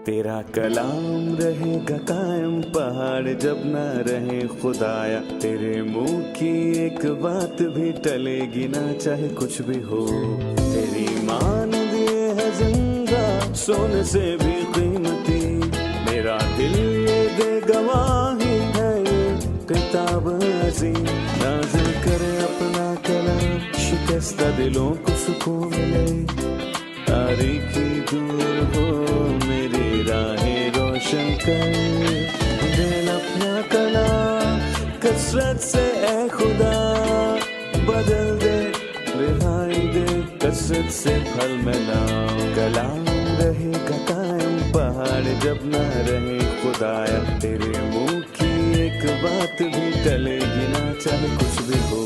तेरा कलाम रहेगा कायम पहाड़ जब ना रहे खुदाया, तेरे मुंह की एक बात भी टलेगी ना चाहे कुछ भी हो। तेरी मान दिए है जिंदा सोने से भी कीमती, मेरा दिल ये दे गवाही है ये किताब अजीम। नाज़िल करे अपना कलाम, शिकस्ता दिलों को सुकून मिले, तारीखी दूर हो मेरी राहें रोशन कर। दिल अपना कलाम कसरत से ए खुदा बदल दे, रिहाई दे कसरत से फल मिला। कलाम रहेगा कायम पहाड़ जब ना रहे खुदाया, तेरे मुंह की एक बात भी टलेगी ना चाहे कुछ भी हो।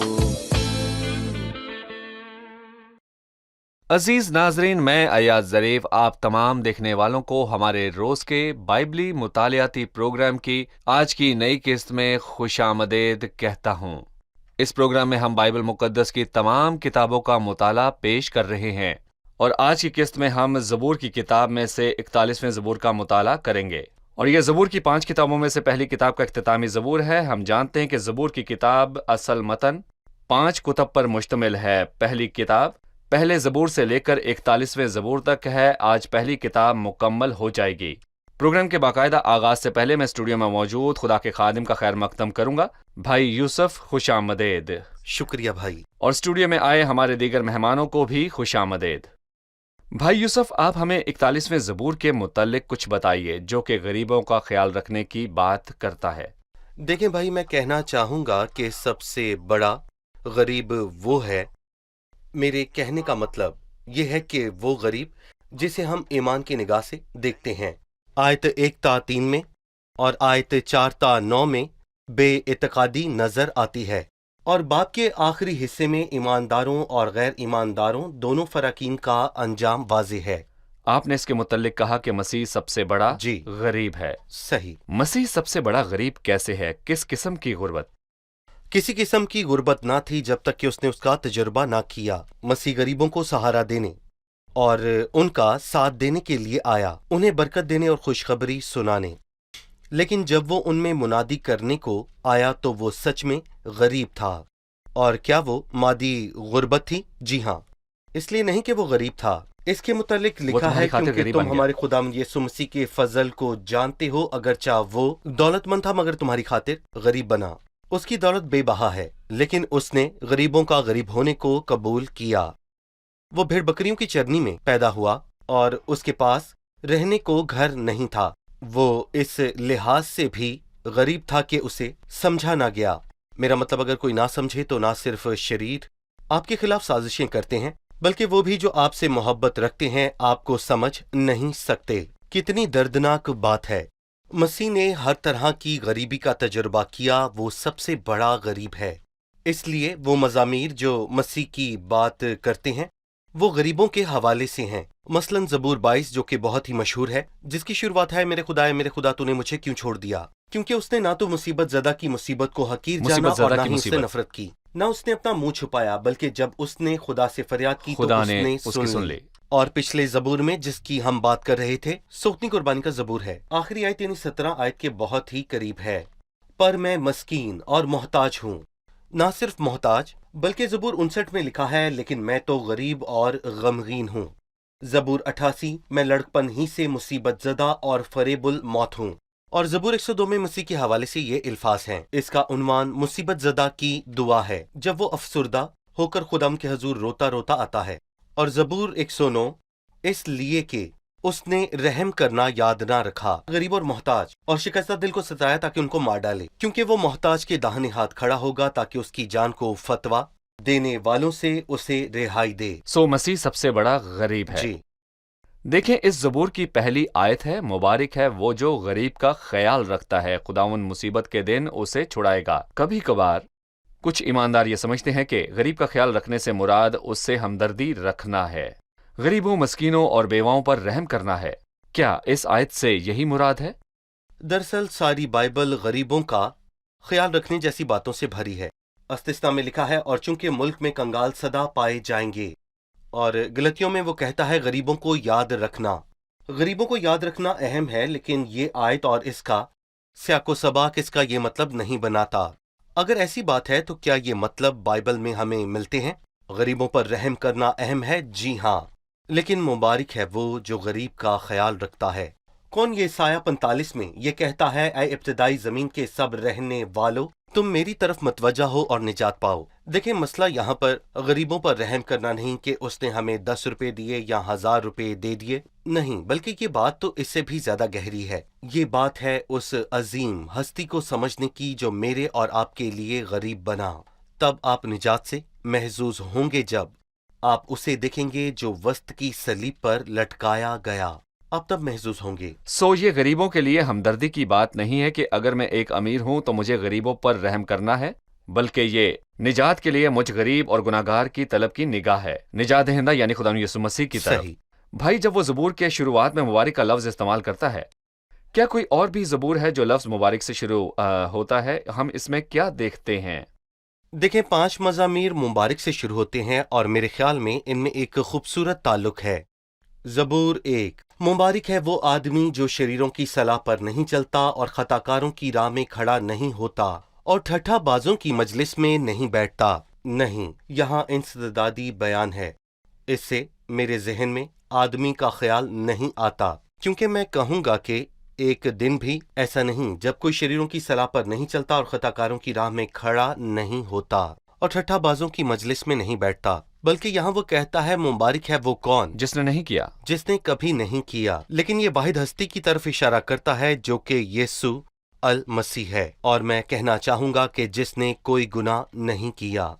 अजीज नाजरीन, मैं अयाज ज़रीफ आप तमाम देखने वालों को हमारे रोज के बाइबली मुतालियाती प्रोग्राम की आज की नई किस्त में खुशामदीद कहता हूँ। इस प्रोग्राम में हम बाइबल मुकद्दस की तमाम किताबों का मुताला पेश कर रहे हैं और आज की किस्त में हम ज़बूर की किताब में से 41वें ज़बूर का मुताला करेंगे। और यह ज़बूर की 5 किताबों में से पहली किताब का इख्तितामी ज़बूर है। हम जानते हैं कि ज़बूर की किताब असल मतन 5 कुतब पर मुश्तमिल है। पहली किताब पहले ज़बूर से लेकर 41वें ज़बूर तक है। आज पहली किताब मुकम्मल हो जाएगी। प्रोग्राम के बाकायदा आगाज से पहले मैं स्टूडियो में मौजूद खुदा के खादिम का खैर मकदम करूंगा। भाई यूसुफ, खुशामदीद। शुक्रिया भाई। और स्टूडियो में आए हमारे दीगर मेहमानों को भी खुशामदीद। भाई यूसुफ, आप हमें 41वें ज़बूर के मुतल्लिक कुछ बताइए जो कि गरीबों का ख्याल रखने की बात करता है। देखें भाई, मैं कहना चाहूंगा कि सबसे बड़ा गरीब वो है, मेरे कहने का मतलब ये है कि वो गरीब जिसे हम ईमान की निगाह से देखते हैं। आयत 1 ता 3 में और आयत 4 ता 9 में बेइतकादी नजर आती है, और बाब के आखिरी हिस्से में ईमानदारों और गैर ईमानदारों दोनों फराकीन का अंजाम वाज़ेह है। आपने इसके मुतल्लिक कहा कि मसीह सबसे बड़ा जी गरीब है। सही। मसीह सबसे बड़ा गरीब कैसे है? किस किस्म की गुर्बत? किसी किस्म की गुर्बत ना थी जब तक कि उसने उसका तजुर्बा ना किया। मसीह गरीबों को सहारा देने और उनका साथ देने के लिए आया, उन्हें बरकत देने और खुशखबरी सुनाने। लेकिन जब वो उनमें मुनादी करने को आया तो वो सच में गरीब था। और क्या वो मादी गुर्बत थी? जी हाँ। इसलिए नहीं कि वो गरीब था। इसके मुतालिक लिखा है, क्योंकि तुम हमारे खुदावंद यीशु मसीह के फजल को जानते हो, अगरचा वो दौलतमंद था मगर तुम्हारी खातिर गरीब बना। उसकी दौलत बेबहा है, लेकिन उसने गरीबों का गरीब होने को कबूल किया। वो भेड़ बकरियों की चरनी में पैदा हुआ और उसके पास रहने को घर नहीं था। वो इस लिहाज से भी गरीब था कि उसे समझा ना गया। मेरा मतलब, अगर कोई ना समझे तो ना सिर्फ शरीर आपके खिलाफ साजिशें करते हैं, बल्कि वो भी जो आपसे मोहब्बत रखते हैं आपको समझ नहीं सकते। कितनी दर्दनाक बात है। मसीह ने हर तरह की गरीबी का तजुर्बा किया। वो सबसे बड़ा गरीब है। इसलिए वो मज़ामीर जो मसीह की बात करते हैं वो गरीबों के हवाले से हैं। मसलन ज़बूर 22 जो कि बहुत ही मशहूर है, जिसकी शुरुआत है, मेरे खुदा तूने मुझे क्यों छोड़ दिया। क्योंकि उसने ना तो मुसीबत ज़दा की मुसीबत को हकीर जाना और ना ही उससे नफरत की, ना उसने अपना मुंह छुपाया, बल्कि जब उसने खुदा से फरियाद की तो उसने सुन ली। और पिछले ज़बूर में जिसकी हम बात कर रहे थे, सोतनी कुर्बानी का ज़बूर है। आखिरी आयत यानी 17 आयत के बहुत ही करीब है। पर मैं मस्कीन और मोहताज हूँ। ना सिर्फ मोहताज, बल्कि ज़बूर 59 में लिखा है, लेकिन मैं तो गरीब और गमगीन हूँ। ज़बूर 88, मैं लड़कपन ही से मुसीबत ज़दा और फरेबुल मौत हूँ। और ज़बूर 102 में मसीह के हवाले से ये इल्फाज हैं। इसका उन्वान मुसीबत ज़दा की दुआ है, जब वो अफसुर्दा होकर खुदाम के हजूर रोता रोता आता है। और ज़बूर 109, इसलिए कि उसने रहम करना याद ना रखा, गरीब और मोहताज और शिकस्ता दिल को सताया ताकि उनको मार डाले, क्योंकि वो मोहताज के दाहिने हाथ खड़ा होगा ताकि उसकी जान को फतवा देने वालों से उसे रिहाई दे। सो मसीह सबसे बड़ा गरीब है। जी देखें, इस ज़बूर की पहली आयत है, मुबारक है वो जो गरीब का ख्याल रखता है, खुदावंद मुसीबत के दिन उसे छुड़ाएगा। कभी कभार कुछ ईमानदार ये समझते हैं कि गरीब का ख्याल रखने से मुराद उससे हमदर्दी रखना है, गरीबों, मस्कीनों और बेवाओं पर रहम करना है। क्या इस आयत से यही मुराद है? दरअसल सारी बाइबल गरीबों का ख्याल रखने जैसी बातों से भरी है। अस्तिस्ना में लिखा है, और चूंकि मुल्क में कंगाल सदा पाए जाएंगे। और गलतियों में वो कहता है गरीबों को याद रखना। غریبوں کو یاد رکھنا اہم ہے، لیکن یہ آیت اور اس کا سیاق و سباق اس کا یہ مطلب نہیں بناتا۔ اگر ایسی بات ہے تو کیا یہ مطلب بائبل میں ہمیں ملتے ہیں؟ غریبوں پر رحم کرنا اہم ہے، جی ہاں، لیکن مبارک ہے وہ جو غریب کا خیال رکھتا ہے۔ کون یہ سایہ 45 میں یہ کہتا ہے، اے ابتدائی زمین کے سب رہنے والو، تم میری طرف متوجہ ہو اور نجات پاؤ۔ دیکھیں، مسئلہ یہاں پر غریبوں پر رحم کرنا نہیں کہ اس نے ہمیں 10 روپے دیے یا 1000 روپے دے دیے، نہیں، بلکہ یہ بات تو اس سے بھی زیادہ گہری ہے۔ یہ بات ہے اس عظیم ہستی کو سمجھنے کی جو میرے اور آپ کے لیے غریب بنا۔ تب آپ نجات سے محظوظ ہوں گے جب آپ اسے دیکھیں گے جو وسط کی صلیب پر لٹکایا گیا، آپ تب محظوظ ہوں گے۔ یہ غریبوں کے لیے ہمدردی کی بات نہیں ہے کہ اگر میں ایک امیر ہوں تو مجھے غریبوں پر رحم کرنا ہے، بلکہ یہ نجات کے لیے مجھ غریب اور گناہگار کی طلب کی نگاہ ہے، نجات دہندہ یعنی خدا یسوع مسیح کی طرف۔ صحیح۔ بھائی، جب وہ زبور کے شروعات میں مبارک کا لفظ استعمال کرتا ہے، کیا کوئی اور بھی زبور ہے جو لفظ مبارک سے شروع ہوتا ہے؟ ہم اس میں کیا دیکھتے ہیں؟ دیکھیں، 5 مزامیر مبارک سے شروع ہوتے ہیں اور میرے خیال میں ان میں ایک خوبصورت تعلق ہے۔ زبور 1، مبارک ہے وہ آدمی جو شریروں کی صلاح پر نہیں چلتا اور خطاکاروں کی راہ میں کھڑا نہیں ہوتا اور ٹھٹھا بازوں کی مجلس میں نہیں بیٹھتا۔ نہیں، یہاں انسدادی بیان ہے، اس سے میرے ذہن میں آدمی کا خیال نہیں آتا، کیونکہ میں کہوں گا کہ ایک دن بھی ایسا نہیں جب کوئی شریروں کی صلاح پر نہیں چلتا اور خطاکاروں کی راہ میں کھڑا نہیں ہوتا اور ٹھٹھا بازوں کی مجلس میں نہیں بیٹھتا، بلکہ یہاں وہ کہتا ہے مبارک ہے وہ کون؟ جس نے نہیں کیا، جس نے کبھی نہیں کیا۔ لیکن یہ واحد ہستی کی طرف اشارہ کرتا ہے جو کہ یسوع المسیح ہے، اور میں کہنا چاہوں گا کہ جس نے کوئی گناہ نہیں کیا۔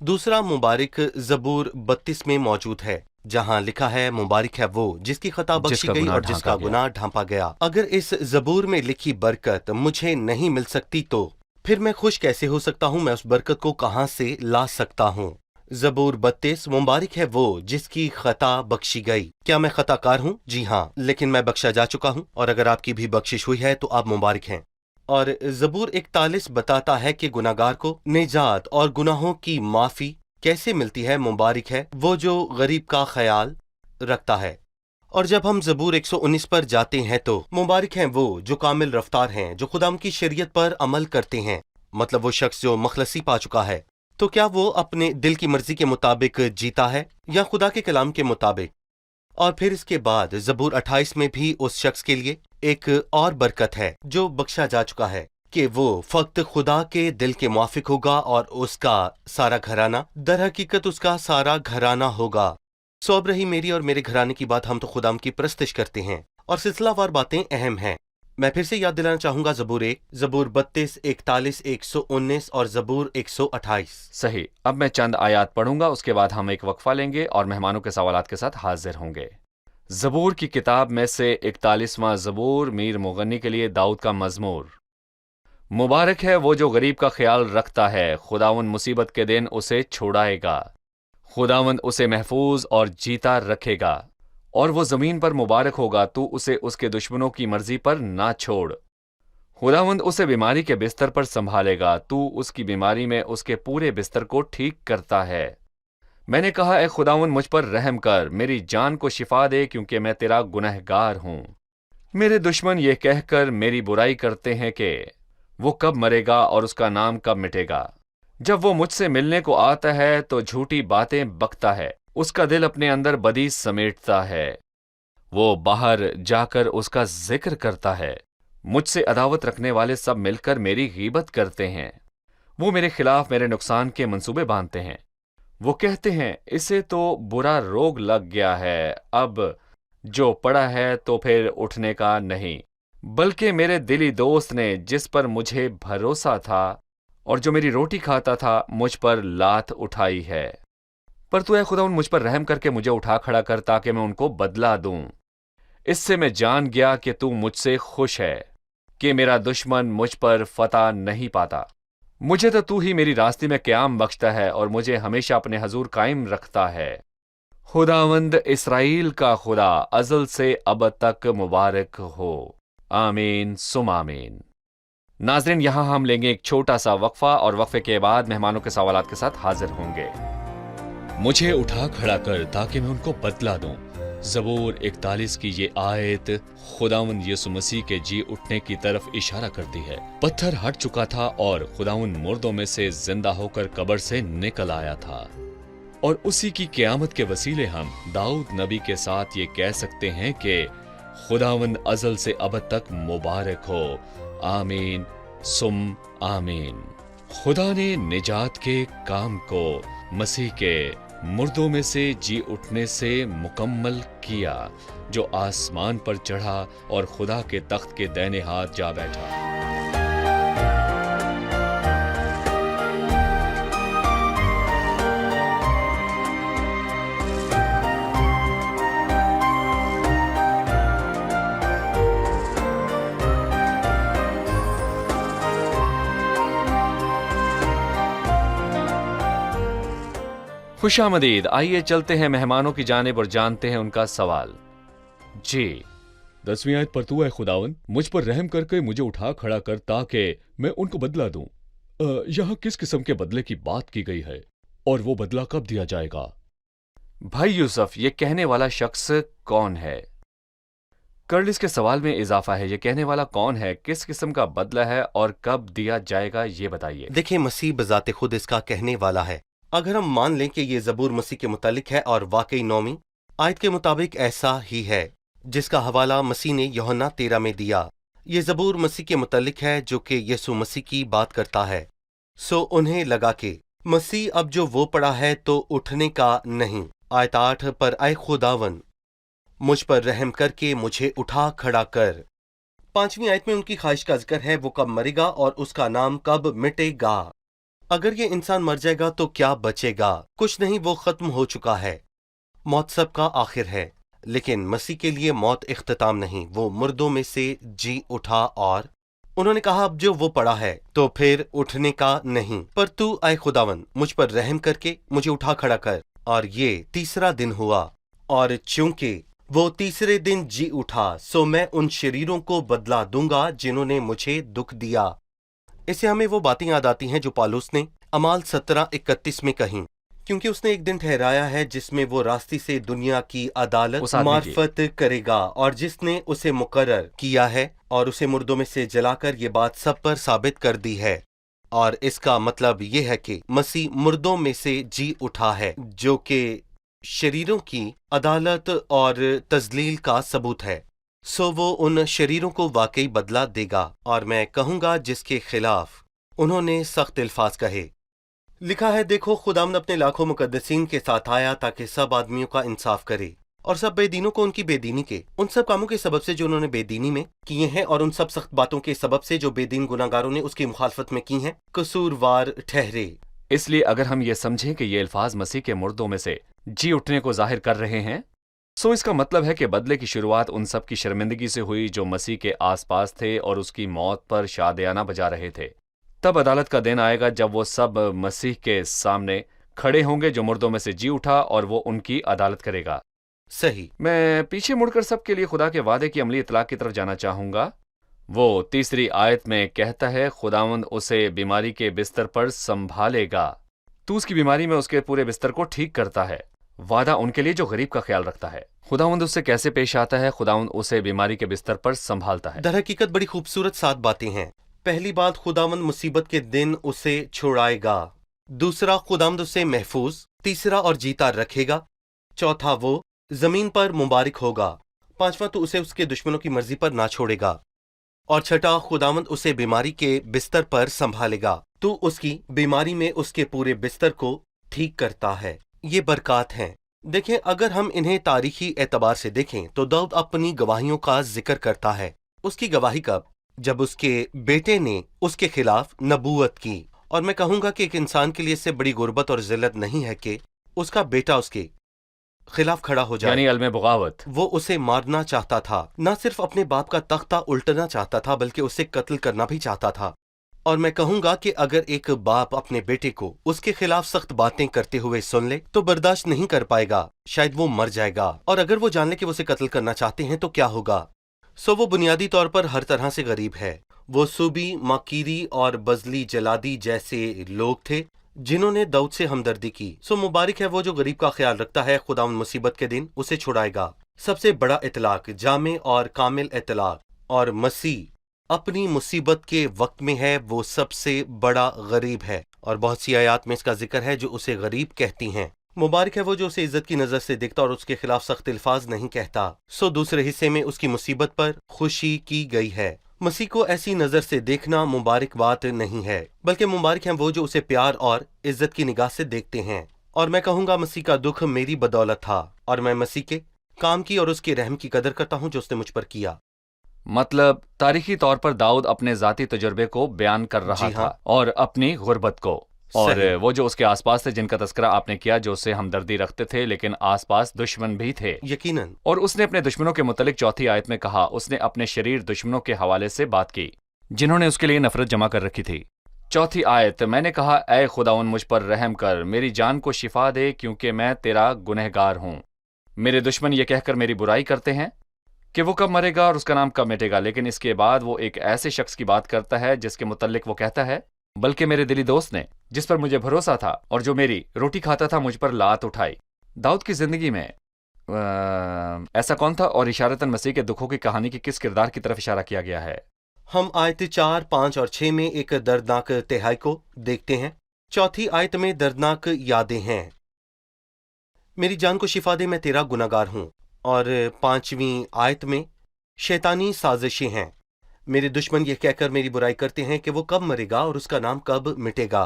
دوسرا مبارک زبور 32 میں موجود ہے، جہاں لکھا ہے مبارک ہے وہ جس کی خطا بخشی گئی اور جس کا گناہ ڈھانپا گیا۔ اگر اس زبور میں لکھی برکت مجھے نہیں مل سکتی تو پھر میں خوش کیسے ہو سکتا ہوں؟ میں اس برکت کو کہاں سے لا سکتا ہوں؟ زبور 32، مبارک ہے وہ جس کی خطا بخشی گئی۔ کیا میں خطا کار ہوں؟ جی ہاں، لیکن میں بخشا جا چکا ہوں، اور اگر آپ کی بھی بخشش ہوئی ہے تو آپ مبارک ہیں۔ اور زبور 41 بتاتا ہے کہ گناہگار کو نجات اور گناہوں کی معافی کیسے ملتی ہے۔ مبارک ہے وہ جو غریب کا خیال رکھتا ہے۔ اور جب ہم زبور 119 پر جاتے ہیں تو مبارک ہیں وہ جو کامل رفتار ہیں، جو خدا کی شریعت پر عمل کرتے ہیں، مطلب وہ شخص جو مخلصی پا چکا ہے۔ تو کیا وہ اپنے دل کی مرضی کے مطابق جیتا ہے یا خدا کے کلام کے مطابق؟ اور پھر اس کے بعد زبور 28 میں بھی اس شخص کے لیے ایک اور برکت ہے جو بخشا جا چکا ہے، کہ وہ فقط خدا کے دل کے موافق ہوگا اور اس کا سارا گھرانہ در حقیقت اس کا سارا گھرانہ ہوگا۔ اب رہی میری اور میرے گھرانے کی بات، ہم تو خدا کی پرستش کرتے ہیں اور سلسلہ وار باتیں اہم ہیں۔ میں پھر سے یاد دلانا چاہوں گا زبور 1، زبور 32، 41، 119 اور زبور 128۔ صحیح۔ اب میں چند آیات پڑھوں گا، اس کے بعد ہم ایک وقفہ لیں گے اور مہمانوں کے سوالات کے ساتھ حاضر ہوں گے۔ زبور کی کتاب میں سے 41واں زبور، میر مغنی کے لیے داؤد کا مزمور۔ مبارک ہے وہ جو غریب کا خیال رکھتا ہے، خداوند مصیبت کے دن اسے چھڑائے گا، خداوند اسے محفوظ اور جیتا رکھے گا، اور وہ زمین پر مبارک ہوگا، تو اسے اس کے دشمنوں کی مرضی پر نہ چھوڑ۔ خداوند اسے بیماری کے بستر پر سنبھالے گا، تو اس کی بیماری میں اس کے پورے بستر کو ٹھیک کرتا ہے۔ میں نے کہا، اے خداوند مجھ پر رحم کر، میری جان کو شفا دے، کیونکہ میں تیرا گنہگار ہوں۔ میرے دشمن یہ کہہ کر میری برائی کرتے ہیں کہ وہ کب مرے گا اور اس کا نام کب مٹے گا۔ جب وہ مجھ سے ملنے کو آتا ہے تو جھوٹی باتیں بکتا ہے، اس کا دل اپنے اندر بدی سمیٹتا ہے، وہ باہر جا کر اس کا ذکر کرتا ہے۔ مجھ سے عداوت رکھنے والے سب مل کر میری غیبت کرتے ہیں، وہ میرے خلاف میرے نقصان کے منصوبے باندھتے ہیں۔ وہ کہتے ہیں، اسے تو برا روگ لگ گیا ہے، اب جو پڑا ہے تو پھر اٹھنے کا نہیں۔ بلکہ میرے دلی دوست نے جس پر مجھے بھروسہ تھا اور جو میری روٹی کھاتا تھا، مجھ پر لات اٹھائی ہے۔ پر تو اے خداوند مجھ پر رحم کر کے مجھے اٹھا کھڑا کر، تاکہ میں ان کو بدلہ دوں۔ اس سے میں جان گیا کہ تو مجھ سے خوش ہے، کہ میرا دشمن مجھ پر فتح نہیں پاتا۔ مجھے تو ہی میری راستے میں قیام بخشتا ہے اور مجھے ہمیشہ اپنے حضور قائم رکھتا ہے۔ خداوند اسرائیل کا خدا ازل سے ابد تک مبارک ہو، آمین ثم آمین۔ ناظرین، یہاں ہم لیں گے ایک چھوٹا سا وقفہ، اور وقفے کے بعد مہمانوں کے سوالات کے ساتھ حاضر ہوں گے۔ مجھے اٹھا کھڑا کر تاکہ میں ان کو بدلہ دوں۔ ज़बूर 41 की ये आयत खुदावंद यीशु मसीह के जी उठने की तरफ इशारा करती है। पत्थर हट चुका था और खुदावंद मुर्दों में से जिंदा होकर कब्र से निकल आया था, और उसी की क़यामत के वसीले हम दाऊद नबी के साथ ये कह सकते हैं कि खुदावंद अज़ल से अबद तक मुबारक हो, आमीन सुम आमीन। खुदा ने निजात के काम को मसीह के मुर्दों में से जी उठने से मुकम्मल किया, जो आसमान पर चढ़ा और खुदा के तख्त के दाहिने हाथ जा बैठा। खुशामदीद। आइए चलते हैं मेहमानों की जानिब और जानते हैं उनका सवाल। जी 10वीं आयत पर तू है खुदावन, मुझ पर रहम करके मुझे उठा खड़ा कर ताकि मैं उनको बदला दूं। यहाँ किस किस्म के बदले की बात की गई है और वो बदला कब दिया जाएगा? भाई यूसुफ, ये कहने वाला शख्स कौन है? कर्लिस के सवाल में इजाफा है। ये कहने वाला कौन है, किस किस्म का बदला है और कब दिया जाएगा, ये बताइए। देखिए, मसीह बजाते खुद इसका कहने वाला है। अगर हम मान लें कि ये ज़बूर मसीह के मुतालिक है और वाकई 9वीं आयत के मुताबिक ऐसा ही है, जिसका हवाला मसीह ने यूहन्ना 13 में दिया। ये ज़बूर मसीह के मुतालिक है जो कि यीशु मसीह की बात करता है। सो उन्हें लगा कि मसीह अब जो वो पड़ा है तो उठने का नहीं। आयत 8 पर आए खुदावन, मुझ पर रहम करके मुझे उठा खड़ा कर। 5वीं आयत में उनकी ख्वाहिश का जिक्र है, वो कब मरेगा और उसका नाम कब मिटेगा। अगर ये इंसान मर जाएगा तो क्या बचेगा? कुछ नहीं, वो खत्म हो चुका है। मौत सब का आखिर है, लेकिन मसीह के लिए मौत इख्तिताम नहीं। वो मुर्दों में से जी उठा और उन्होंने कहा अब जो वो पड़ा है तो फिर उठने का नहीं। पर तू आए खुदावन, मुझ पर रहम करके मुझे उठा खड़ा कर। और ये तीसरा दिन हुआ, और चूंकि वो तीसरे दिन जी उठा, सो मैं उन शरीरों को बदला दूंगा जिन्होंने मुझे दुख दिया। इससे हमें वो बातें याद आती हैं जो पौलुस ने अमाल 17:31 में कहीं, क्योंकि उसने एक दिन ठहराया है जिसमें वो रास्ते से दुनिया की अदालत मार्फत करेगा, और जिसने उसे मुकर्रर किया है और उसे मुर्दों में से जलाकर ये बात सब पर साबित कर दी है। और इसका मतलब ये है कि मसीह मुर्दों में से जी उठा है, जो कि शरीरों की अदालत और तजलील का सबूत है। सो वो उन शरीरों को वाकई बदला देगा। और मैं कहूंगा जिसके खिलाफ उन्होंने सख्त अल्फाज कहे। लिखा है, देखो खुदावंद अपने लाखों मुकद्दसीन के साथ आया ताकि सब आदमियों का इंसाफ करे और सब बेदीनों को उनकी बेदीनी के उन सब कामों के सबब से जो उन्होंने बेदीनी में किए हैं और उन सब सख्त बातों के सबब से जो बेदीन गुनाहगारों ने उसकी मुखालफत में की हैं, कसूरवार ठहरे। इसलिए अगर हम ये समझें कि ये अल्फाज मसीह के मुर्दों में से जी उठने को जाहिर कर रहे हैं, सो इसका मतलब है कि बदले की शुरुआत उन सब की शर्मिंदगी से हुई जो मसीह के आसपास थे और उसकी मौत पर शादियाना बजा रहे थे। तब अदालत का दिन आएगा जब वो सब मसीह के सामने खड़े होंगे जो मुर्दों में से जी उठा, और वो उनकी अदालत करेगा। सही। मैं पीछे मुड़कर सबके लिए खुदा के वादे की अमली इतलाक की तरफ जाना चाहूंगा। वो तीसरी आयत में कहता है, खुदावंद उसे बीमारी के बिस्तर पर संभालेगा। तू उसकी बीमारी में उसके पूरे बिस्तर को ठीक करता है। वादा उनके लिए जो गरीब का ख्याल रखता है। खुदावंद उससे कैसे पेश आता है? खुदावंद उसे बीमारी के बिस्तर पर संभालता है। दर हकीकत बड़ी खूबसूरत 7 बातें हैं। पहली बात, खुदावंद मुसीबत के दिन उसे छुड़ाएगा। दूसरा, खुदावंद उसे महफूज, तीसरा और जीता रखेगा। चौथा, वो जमीन पर मुबारक होगा। पांचवा, तो उसे उसके दुश्मनों की मर्जी पर ना छोड़ेगा। और छठा, खुदावंद उसे बीमारी के बिस्तर पर संभालेगा। तो उसकी बीमारी में उसके पूरे बिस्तर को ठीक करता है। ये बरकत हैं। देखें, अगर हम इन्हें तारीखी एतबार से देखें तो दाऊद अपनी गवाहियों का जिक्र करता है। उसकी गवाही कब? जब उसके बेटे ने उसके खिलाफ नबूवत की। और मैं कहूंगा कि एक इंसान के लिए इससे बड़ी गुर्बत और जिल्लत नहीं है कि उसका बेटा उसके खिलाफ खड़ा हो जाए, यानी अलमे बगावत। वो उसे मारना चाहता था, न सिर्फ अपने बाप का तख्ता उल्टना चाहता था बल्कि उसे कत्ल करना भी चाहता था। और मैं कहूंगा कि अगर एक बाप अपने बेटे को उसके खिलाफ सख्त बातें करते हुए सुन ले तो बर्दाश्त नहीं कर पाएगा, शायद वो मर जाएगा। और अगर वो जान ले कि वो उसे कत्ल करना चाहते हैं तो क्या होगा? सो वो बुनियादी तौर पर हर तरह से गरीब है। वो सूबी, माकीरी और बजली जलादी जैसे लोग थे जिन्होंने दाऊद से हमदर्दी की। सो मुबारक है वो जो गरीब का ख्याल रखता है। खुदावंद मुसीबत के दिन उसे छुड़ाएगा। सबसे बड़ा इतलाक, जामे और कामिल इतलाक। और मसीह अपनी मुसीबत के वक्त में है, वो सबसे बड़ा गरीब है। और बहुत सी आयात में इसका जिक्र है जो उसे गरीब कहती हैं। मुबारक है वो जो उसे इज्जत की नजर से देखता और उसके खिलाफ सख्त अल्फाज नहीं कहता। सो दूसरे हिस्से में उसकी मुसीबत पर खुशी की गई है। मसीह को ऐसी नजर से देखना मुबारक बात नहीं है, बल्कि मुबारक हैं वो जो उसे प्यार और इज्जत की निगाह से देखते हैं। और मैं कहूंगा मसीह का दुख मेरी बदौलत था, और मैं मसीह के काम की और उसके रहम की कदर करता हूं जो उसने मुझ पर किया। मतलब तारीखी तौर पर दाऊद अपने जाती तजुर्बे को बयान कर रहा जी हाँ। था और अपनी गुर्बत को, और सही। वो जो उसके आसपास थे जिनका तस्करा आपने किया, जो उससे हमदर्दी रखते थे, लेकिन आसपास दुश्मन भी थे। यकीनन। और उसने अपने दुश्मनों के मुतलिक चौथी आयत में कहा, उसने अपने शरीर दुश्मनों के हवाले से बात की जिन्होंने उसके लिए नफरत जमा कर रखी थी। चौथी आयत, मैंने कहा ऐ खुदावन मुझ पर रहम कर, मेरी जान को शिफा दे क्योंकि मैं तेरा गुनहगार हूं। मेरे दुश्मन ये कहकर मेरी बुराई करते हैं कि वो कब मरेगा और उसका नाम कब मिटेगा, लेकिन इसके बाद वो एक ऐसे शख्स की बात करता है जिसके मुतल्लिक वो कहता है, बल्कि मेरे दिली दोस्त ने जिस पर मुझे भरोसा था और जो मेरी रोटी खाता था मुझ पर लात उठाई। दाऊद की जिंदगी में ऐसा कौन था, और इशारतन मसीह के दुखों की कहानी के किस किरदार की तरफ इशारा किया गया है? हम आयत 4, 5 और 6 में एक दर्दनाक तिहाई को देखते हैं। चौथी आयत में दर्दनाक यादें हैं, मेरी जान को शिफा दे, मैं तेरा गुनाहगार हूं। और 5वीं आयत में शैतानी साजिशें हैं, मेरे दुश्मन ये कहकर मेरी बुराई करते हैं कि वो कब मरेगा और उसका नाम कब मिटेगा।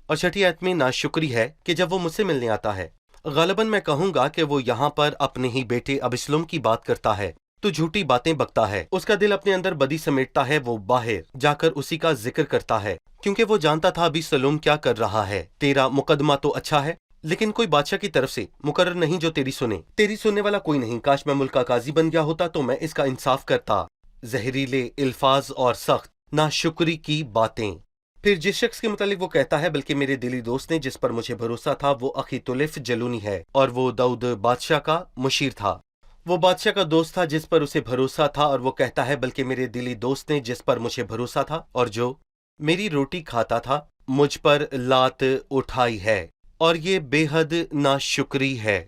और 6ठी आयत में नाशुक्री है कि जब वो मुझसे मिलने आता है। गालिबन मैं कहूंगा कि वो यहाँ पर अपने ही बेटे अबिस्लोम की बात करता है, तो झूठी बातें बकता है, उसका दिल अपने अंदर बदी समेटता है, वो बाहर जाकर उसी का जिक्र करता है, क्योंकि वो जानता था अबिस्लोम क्या कर रहा है। तेरा मुकदमा तो अच्छा है, लेकिन कोई बादशाह की तरफ से मुकर्रर नहीं जो तेरी सुने। तेरी सुनने वाला कोई नहीं। काश मैं मुल्क का काजी बन गया होता तो मैं इसका इंसाफ करता। जहरीले अल्फाज और सख्त नाशुक्री की बातें। फिर जिस शख्स के मुतालिक वो कहता है, बल्कि मेरे दिली दोस्त ने जिस पर मुझे भरोसा था वो अखीतुलिफ जलूनी है, और वो दाऊद बादशाह का मुशीर था। वो बादशाह का दोस्त था जिस पर उसे भरोसा था, और वो कहता है, बल्कि मेरे दिली दोस्त ने जिस पर मुझे भरोसा था और जो मेरी रोटी खाता था मुझ पर लात उठाई है। और ये बेहद नाशुक्री है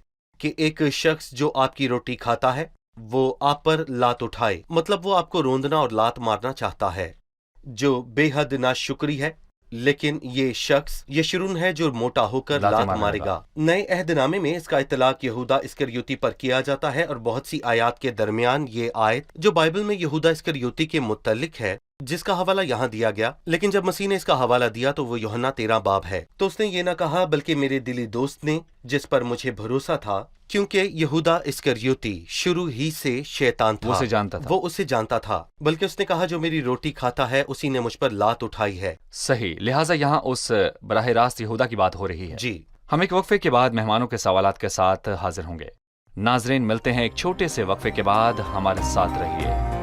कि एक शख्स जो आपकी रोटी खाता है वो आप पर लात उठाए, मतलब वो आपको रोंदना और लात मारना चाहता है, जो बेहद नाशुक्री है। लेकिन ये शख्स यशरून है जो मोटा होकर लातें लात मारने मारेगा। लगा। नए अहदनामे में इसका इतलाक यहूदा इस्करियोती पर किया जाता है, और बहुत सी आयात के दरमियान ये आयत जो बाइबल में यहूदा इस्करियोती के मुतल्लिक है, जिसका हवाला यहाँ दिया गया। लेकिन जब मसीह ने इसका हवाला दिया तो वो यूहन्ना 13 बाब है, तो उसने ये ना कहा, बल्कि मेरे दिली दोस्त ने जिस पर मुझे भरोसा था, क्योंकि यहूदा इस्करियोती शुरू ही से शैतान था। वो उसे जानता था। वो उसे जानता था, बल्कि उसने कहा जो मेरी रोटी खाता है उसी ने मुझ पर लात उठाई है। सही, लिहाजा यहाँ उस बराह रास्त यहूदा की बात हो रही है। जी। हम एक वक्फे के बाद मेहमानों के सवालात के साथ हाजिर होंगे। नाजरीन, मिलते हैं एक छोटे से वक्फे के बाद, हमारे साथ रहिए।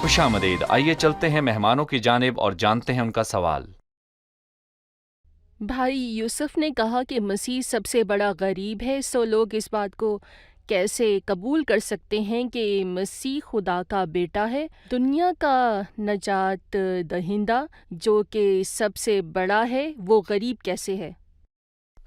खुशामदीद। आइए चलते हैं मेहमानों की जानिब और जानते हैं उनका सवाल। भाई यूसुफ ने कहा कि मसीह सबसे बड़ा गरीब है, सो लोग इस बात को कैसे कबूल कर सकते हैं कि मसीह खुदा का बेटा है, दुनिया का नजात दहिंदा जो कि सबसे बड़ा है, वो गरीब कैसे है?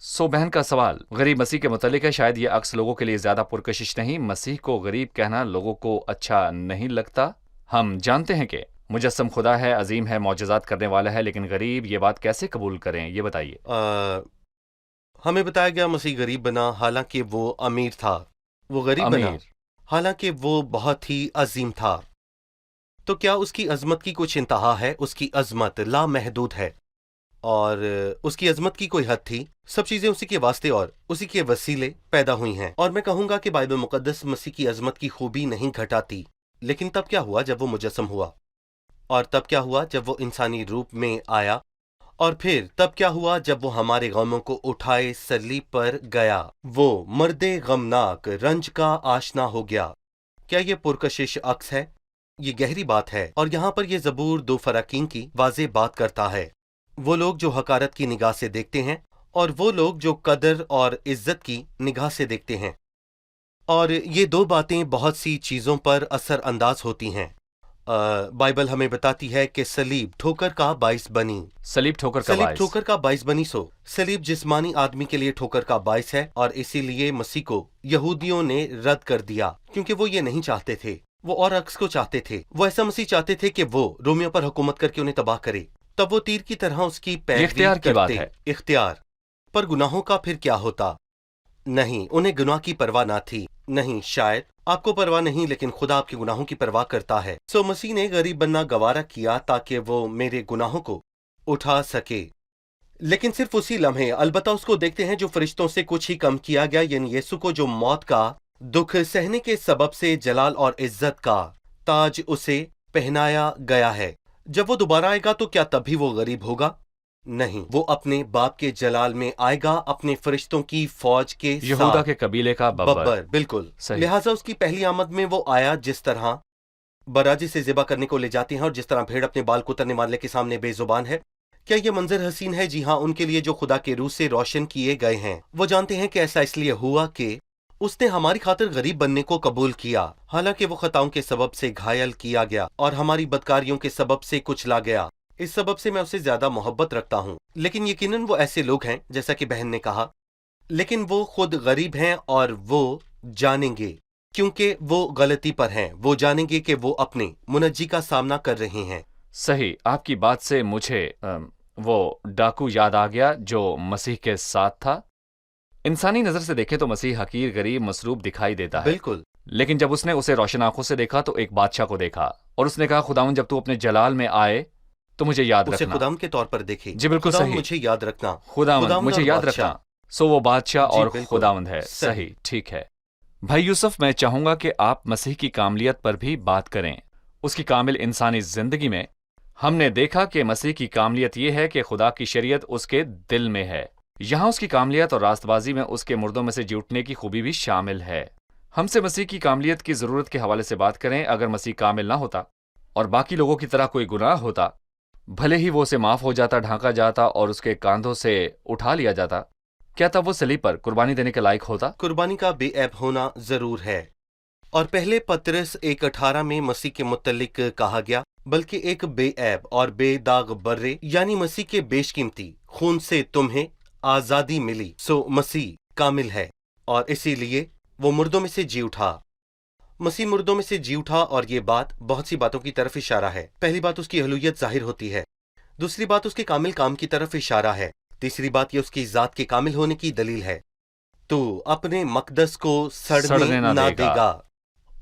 सो बहन का सवाल गरीब मसीह के मुतालिक है। शायद ये अक्स लोगों के लिए ज्यादा पुरकशिश नहीं। मसीह को गरीब कहना लोगों को अच्छा नहीं लगता। हम जानते हैं कि मुजस्सम खुदा है, अजीम है, मौजज़ात करने वाला है, लेकिन गरीब ये बात कैसे कबूल करें, ये बताइए। हमें बताया गया मसीह गरीब बना, हालांकि वो अमीर था। वो गरीब बना हालांकि वो बहुत ही अजीम था। तो क्या उसकी अजमत की कुछ इंतहा है? उसकी अजमत लामहदूद है, और उसकी अजमत की कोई हद थी? सब चीजें उसी के वास्ते और उसी के वसीले पैदा हुई हैं। और मैं कहूंगा कि बाइबल मुकद्दस मसीह की अजमत की खूबी नहीं घटाती। लेकिन तब क्या हुआ जब वो मुजस्सम हुआ, और तब क्या हुआ जब वो इंसानी रूप में आया, और फिर तब क्या हुआ जब वो हमारे गमों को उठाए सलीब पर गया। वो मर्दे गमनाक रंज का आशना हो गया। क्या ये पुरकशिश अक्स है? ये गहरी बात है, और यहाँ पर ये ज़बूर 2 फराकीन की वाज़ेह बात करता है। वो लोग जो हकारत की निगाह से देखते हैं, और वो लोग जो कदर और इज्जत की निगाह से देखते हैं। اور یہ دو باتیں بہت سی چیزوں پر اثر انداز ہوتی ہیں۔ بائبل ہمیں بتاتی ہے کہ صلیب ٹھوکر کا باعث بنی، صلیب ٹھوکر کا صلیب باعث۔ ٹھوکر کا باعث بنی۔ صلیب جسمانی آدمی کے لیے ٹھوکر کا باعث ہے، اور اسی لیے مسیح کو یہودیوں نے رد کر دیا، کیونکہ وہ یہ نہیں چاہتے تھے، وہ اور عکس کو چاہتے تھے۔ وہ ایسا مسیح چاہتے تھے کہ وہ رومیوں پر حکومت کر کے انہیں تباہ کرے، تب وہ تیر کی طرح اس کی یہ پیروی اختیار کی بات کرتے۔ ہے۔ اختیار پر گناہوں کا پھر کیا ہوتا؟ نہیں، انہیں گناہ کی پرواہ نہ تھی۔ نہیں، شاید آپ کو پرواہ نہیں، لیکن خدا آپ کے گناہوں کی پرواہ کرتا ہے۔ مسیح نے غریب بننا گوارا کیا تاکہ وہ میرے گناہوں کو اٹھا سکے، لیکن صرف اسی لمحے۔ البتہ اس کو دیکھتے ہیں جو فرشتوں سے کچھ ہی کم کیا گیا، یعنی یسوع کو، جو موت کا دکھ سہنے کے سبب سے جلال اور عزت کا تاج اسے پہنایا گیا ہے۔ جب وہ دوبارہ آئے گا تو کیا تب بھی وہ غریب ہوگا؟ نہیں، وہ اپنے باپ کے جلال میں آئے گا، اپنے فرشتوں کی فوج کے یہودا ساتھ۔ کے قبیلے کا ببر۔ بالکل صحیح۔ لہٰذا اس کی پہلی آمد میں وہ آیا جس طرح براجی سے ذبح کرنے کو لے جاتے ہیں، اور جس طرح بھیڑ اپنے بال کترنے والے کے سامنے بے زبان ہے۔ کیا یہ منظر حسین ہے؟ جی ہاں، ان کے لیے جو خدا کے روح سے روشن کیے گئے ہیں۔ وہ جانتے ہیں کہ ایسا اس لیے ہوا کہ اس نے ہماری خاطر غریب بننے کو قبول کیا، حالانکہ وہ خطاؤں کے سبب سے گھائل کیا گیا اور ہماری بدکاریوں کے سبب سے کچلا گیا۔ اس سبب سے میں اسے زیادہ محبت رکھتا ہوں۔ لیکن یقیناً وہ ایسے لوگ ہیں، جیسا کہ بہن نے کہا، لیکن وہ خود غریب ہیں، اور وہ جانیں گے کیونکہ وہ غلطی پر ہیں۔ وہ جانیں گے کہ وہ اپنے منجی کا سامنا کر رہے ہیں۔ صحیح، آپ کی بات سے مجھے وہ ڈاکو یاد آ گیا جو مسیح کے ساتھ تھا۔ انسانی نظر سے دیکھے تو مسیح حقیر، غریب، مصروف دکھائی دیتا ہے، بالکل، لیکن جب اس نے اسے روشن آنکھوں سے دیکھا تو ایک بادشاہ کو دیکھا، اور اس نے کہا خداوند جب تو اپنے جلال میں آئے تو مجھے یاد اسے رکھنا۔ خداوند کے طور پر دیکھے۔ جی بالکل خداوند صحیح، مجھے یاد رکھنا۔ خداوند مجھے اور یاد بادشاہ۔ رکھنا۔ سو وہ بادشاہ جی اور بالکل، خداوند ہے۔ صحیح، ٹھیک ہے۔ بھائی یوسف، میں چاہوں گا کہ آپ مسیح کی کاملیت پر بھی بات کریں، اس کی کامل انسانی زندگی میں۔ ہم نے دیکھا کہ مسیح کی کاملیت یہ ہے کہ خدا کی شریعت اس کے دل میں ہے۔ یہاں اس کی کاملیت اور راست بازی میں اس کے مردوں میں سے جی اٹھنے کی خوبی بھی شامل ہے۔ ہم سے مسیح کی کاملیت کی ضرورت کے حوالے سے بات کریں۔ اگر مسیح کامل نہ ہوتا اور باقی لوگوں کی طرح کوئی گناہ ہوتا، بھلے ہی وہ اسے معاف ہو جاتا، ڈھانکا جاتا اور اس کے کاندھوں سے اٹھا لیا جاتا، کیا تب وہ صلیب پر قربانی دینے کے لائق ہوتا؟ قربانی کا بے عیب ہونا ضرور ہے، اور پہلے پطرس 1:18 میں مسیح کے متعلق کہا گیا، بلکہ ایک بے عیب اور بے داغ برے، یعنی مسیح کے بیش قیمتی خون سے تمہیں آزادی ملی۔ مسیح کامل ہے، اور اسی لیے وہ مردوں میں سے جی اٹھا۔ مسیح مردوں میں سے جی اٹھا، اور یہ بات بہت سی باتوں کی طرف اشارہ ہے۔ پہلی بات، اس کی اہلیت ظاہر ہوتی ہے۔ دوسری بات، اس کے کامل کام کی طرف اشارہ ہے۔ تیسری بات، یہ اس کی ذات کے کامل ہونے کی دلیل ہے۔ تو اپنے مقدس کو سڑنے نہ دے گا،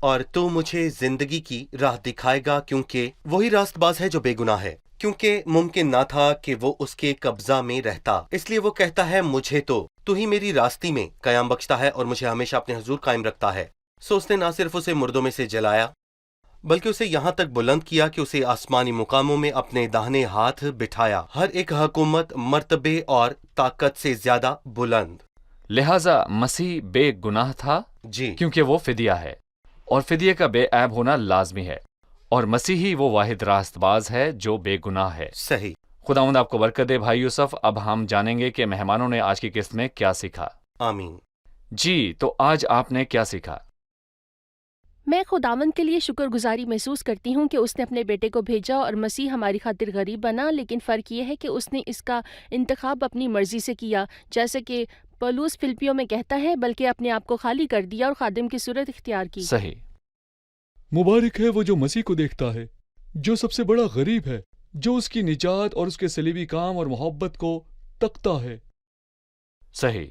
اور تو مجھے زندگی کی راہ دکھائے گا، کیونکہ وہی راست باز ہے جو بے گناہ ہے، کیونکہ ممکن نہ تھا کہ وہ اس کے قبضہ میں رہتا۔ اس لیے وہ کہتا ہے، مجھے تو ہی میری راستی میں قیام بخشتا ہے اور مجھے ہمیشہ اپنے حضور قائم رکھتا ہے۔ اس نے نہ صرف اسے مردوں میں سے جلایا، بلکہ اسے یہاں تک بلند کیا کہ اسے آسمانی مقاموں میں اپنے داہنے ہاتھ بٹھایا، ہر ایک حکومت، مرتبے اور طاقت سے زیادہ بلند۔ لہٰذا مسیح بے گناہ تھا جی کیونکہ وہ فدیہ ہے، اور فدیے کا بے عیب ہونا لازمی ہے، اور مسیحی وہ واحد راست باز ہے جو بے گناہ ہے۔ صحیح۔ خداوند آپ کو برکت دے بھائی یوسف۔ اب ہم جانیں گے کہ مہمانوں نے آج کی قسط میں کیا سیکھا۔ آمین۔ جی، تو آج آپ نے کیا سیکھا؟ میں خداوند کے لیے شکر گزاری محسوس کرتی ہوں کہ اس نے اپنے بیٹے کو بھیجا اور مسیح ہماری خاطر غریب بنا، لیکن فرق یہ ہے کہ اس نے اس کا انتخاب اپنی مرضی سے کیا، جیسے کہ پولس فلپیوں میں کہتا ہے، بلکہ اپنے آپ کو خالی کر دیا اور خادم کی صورت اختیار کی۔ صحیح۔ مبارک ہے وہ جو مسیح کو دیکھتا ہے، جو سب سے بڑا غریب ہے، جو اس کی نجات اور اس کے صلیبی کام اور محبت کو تکتا ہے۔ صحیح۔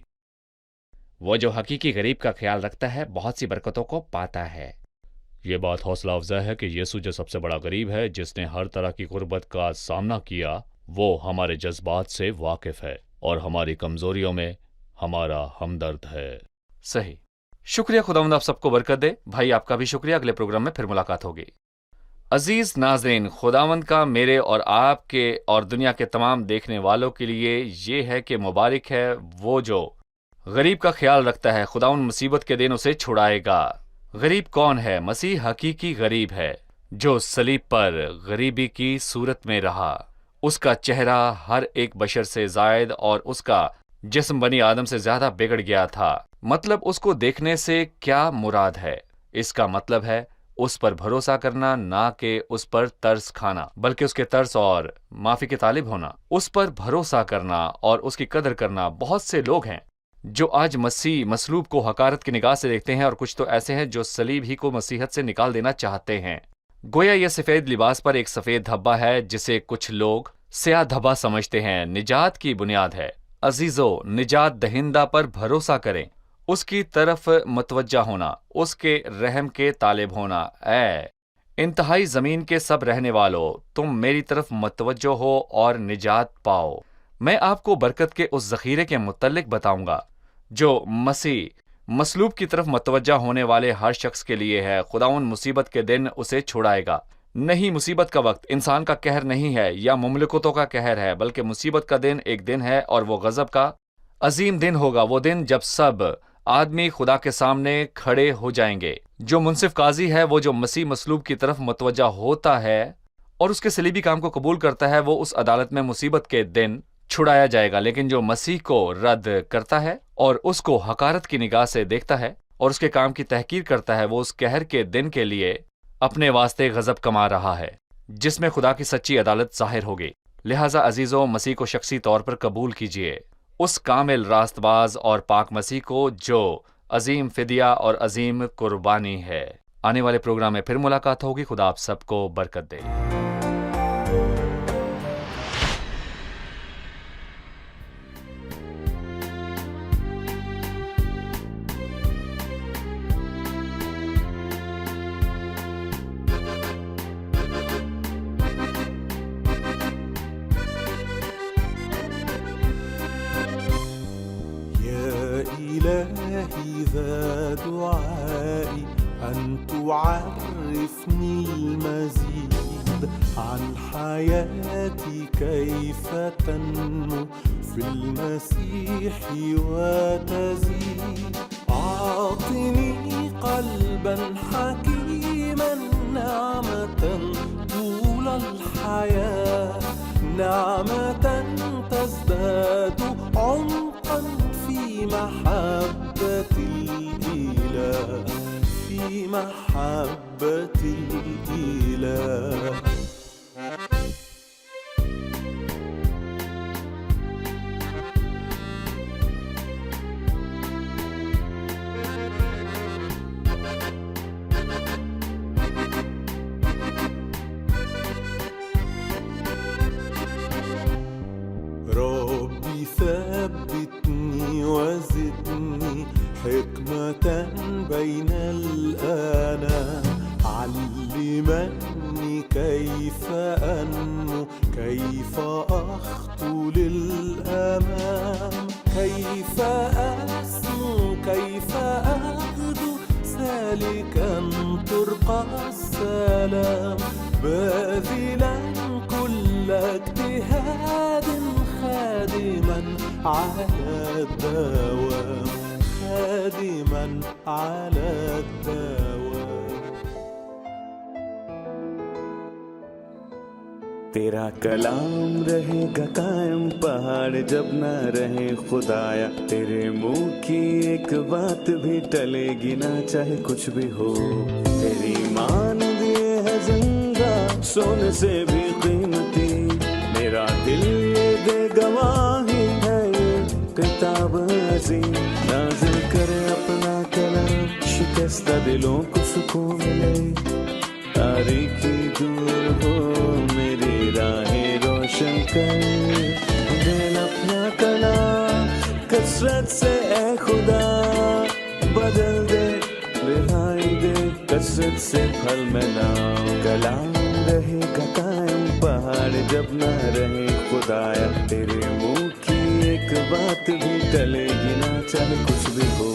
وہ جو حقیقی غریب کا خیال رکھتا ہے بہت سی برکتوں کو پاتا ہے۔ یہ بات حوصلہ افزا ہے کہ یسوع جو سب سے بڑا غریب ہے، جس نے ہر طرح کی غربت کا سامنا کیا، وہ ہمارے جذبات سے واقف ہے اور ہماری کمزوریوں میں ہمارا ہمدرد ہے۔ صحیح۔ شکریہ، خداوند آپ سب کو برکت دے۔ بھائی آپ کا بھی شکریہ، اگلے پروگرام میں پھر ملاقات ہوگی۔ عزیز ناظرین، خداوند کا میرے اور آپ کے اور دنیا کے تمام دیکھنے والوں کے لیے یہ ہے کہ مبارک ہے وہ جو غریب کا خیال رکھتا ہے، خداوند مصیبت کے دن اسے چھڑائے گا۔ غریب کون ہے؟ مسیح حقیقی غریب ہے، جو صلیب پر غریبی کی صورت میں رہا۔ اس کا چہرہ ہر ایک بشر سے زائد اور اس کا جسم بنی آدم سے زیادہ بگڑ گیا تھا۔ مطلب اس کو دیکھنے سے کیا مراد ہے؟ اس کا مطلب ہے اس پر بھروسہ کرنا، نہ کہ اس پر ترس کھانا، بلکہ اس کے ترس اور معافی کے طالب ہونا۔ اس پر بھروسہ کرنا اور اس کی قدر کرنا۔ بہت سے لوگ ہیں جو آج مسیح مصلوب کو حقارت کی نگاہ سے دیکھتے ہیں، اور کچھ تو ایسے ہیں جو صلیب ہی کو مسیحیت سے نکال دینا چاہتے ہیں۔ گویا یہ سفید لباس پر ایک سفید دھبا ہے جسے کچھ لوگ سیاہ دھبا سمجھتے ہیں، نجات کی بنیاد ہے۔ عزیزو، نجات دہندہ پر بھروسہ کریں، اس کی طرف متوجہ ہونا، اس کے رحم کے طالب ہونا۔ اے انتہائی زمین کے سب رہنے والو، تم میری طرف متوجہ ہو اور نجات پاؤ۔ میں آپ کو برکت کے اس ذخیرے کے متعلق بتاؤں گا جو مسیح مصلوب کی طرف متوجہ ہونے والے ہر شخص کے لیے ہے۔ خداوند مصیبت کے دن اسے چھڑائے گا۔ نہیں، مصیبت کا وقت انسان کا قہر نہیں ہے یا مملکتوں کا قہر ہے، بلکہ مصیبت کا دن ایک دن ہے، اور وہ غضب کا عظیم دن ہوگا۔ وہ دن جب سب آدمی خدا کے سامنے کھڑے ہو جائیں گے۔ جو منصف قاضی ہے، وہ جو مسیح مصلوب کی طرف متوجہ ہوتا ہے اور اس کے صلیبی کام کو قبول کرتا ہے، وہ اس عدالت میں مصیبت کے دن چھڑایا جائے گا۔ لیکن جو مسیح کو رد کرتا ہے اور اس کو حقارت کی نگاہ سے دیکھتا ہے اور اس کے کام کی تحقیر کرتا ہے، وہ اس قہر کے دن کے لیے اپنے واسطے غضب کما رہا ہے، جس میں خدا کی سچی عدالت ظاہر ہوگی۔ لہٰذا عزیزو، مسیح کو شخصی طور پر قبول کیجیے، اس کامل راست باز اور پاک مسیح کو جو عظیم فدیہ اور عظیم قربانی ہے۔ آنے والے پروگرام میں پھر ملاقات ہوگی۔ خدا آپ سب کو برکت دے۔ إلهي ذا دعائي أن تعرفني المزيد عن حياتي كيف تنمو في المسيح وتزيد. أعطني قلبا حكيما نعمة طول الحياة، نعمة تزداد عمقا في محبة الإله، في محبة الإله. ربي ثبتني وزدني حكمة بين الآنام، علمني كيف أنمو، كيف أخطو للأمام، كيف أسمو، كيف أغدو سالكا طرق السلام، باذلا كل اجتهاد خادما على الدوام، خادما على الدوام. تیرا کلام رہے گا قائم پہاڑ جب نہ رہے خدایا، تیرے منہ کی ایک بات بھی ٹلے گی نہ چاہے کچھ بھی ہو. تیری مان دیے ہے زندہ سونے سے بھی قیمتی، میرا دل یہ دے گواہی ہے یہ کتاب عظیم. نازل کرے اپنا کلام، شکستہ دلوں کو سکون ملے، تاریکی دور ہو میری راہیں روشن کر. دل اپنا کلام کثرت سے اے خدا بدل دے، رہائی دے کثرت سے پھل میں لاؤ. کلام رہے گا قائم پہاڑ جب نہ رہے خدایا، تیرے منہ کی ایک بات بھی ٹلے گی نہ چاہے کچھ بھی ہو.